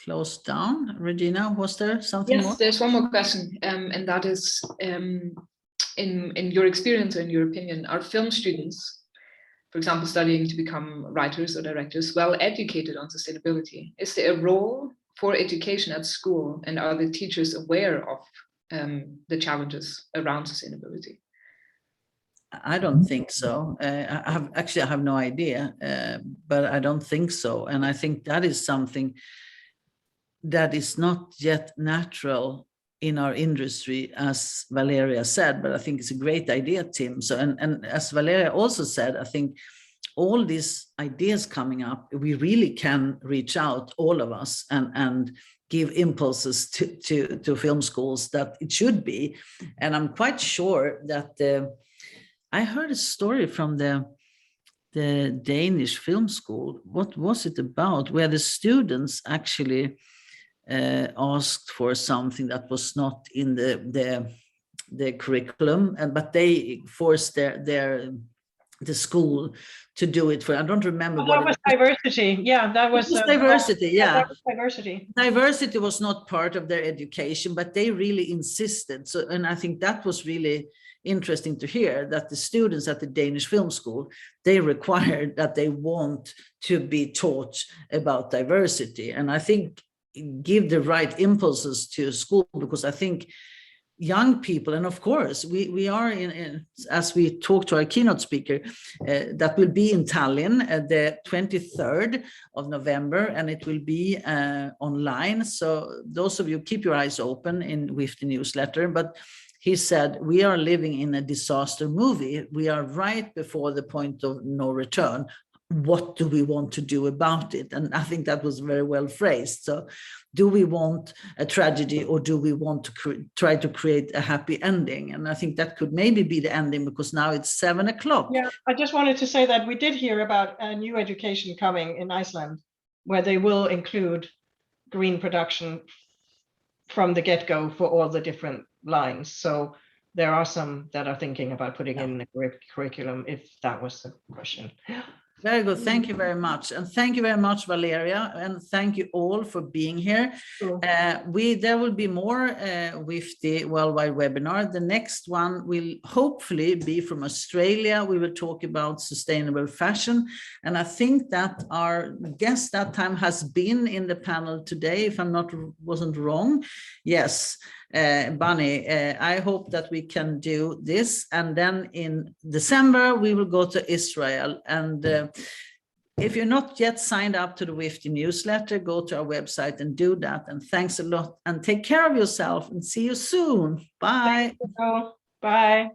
close down. Regina, was there something more? Yes, there's one more question, and that is, in your experience, or in your opinion, are film students, for example, studying to become writers or directors, well educated on sustainability? Is there a role for education at school, and are the teachers aware of the challenges around sustainability? I don't think so. I have no idea, but I don't think so. And I think that is something that is not yet natural in our industry, as Valeria said, but I think it's a great idea, Tim. So, and as Valeria also said, I think all these ideas coming up, we really can reach out, all of us, and give impulses to film schools that it should be. And I'm quite sure that I heard a story from the Danish film school. What was it about? Where the students actually asked for something that was not in the curriculum, but they forced the school to do it for. I don't remember. That was diversity. Yeah, that was diversity. Yeah, that was diversity. Diversity was not part of their education, but they really insisted. So, and I think that was really interesting to hear, that the students at the Danish film school, they required that they want to be taught about diversity. And I think give the right impulses to school, because I think young people. And of course, we are as we talk to our keynote speaker, that will be in Tallinn the 23rd of November, and it will be online. So those of you, keep your eyes open in WIFTI newsletter. But he said, we are living in a disaster movie. We are right before the point of no return. What do we want to do about it? And I think that was very well phrased. So do we want a tragedy, or do we want to try to create a happy ending? And I think that could maybe be the ending, because now it's 7 o'clock. Yeah, I just wanted to say that we did hear about a new education coming in Iceland, where they will include green production from the get-go for all the different lines. So there are some that are thinking about putting in the curriculum, if that was the question. Very good. Thank you very much. And thank you very much, Valeria. And thank you all for being here. Sure. There will be more WIFTI worldwide webinar. The next one will hopefully be from Australia. We will talk about sustainable fashion. And I think that our guest that time has been in the panel today, if I'm wasn't wrong. Yes. Bunny, I hope that we can do this, and then in December we will go to Israel. And if you're not yet signed up to the WIFTI newsletter, go to our website and do that. And thanks a lot, and take care of yourself, and see you soon. Bye. Bye.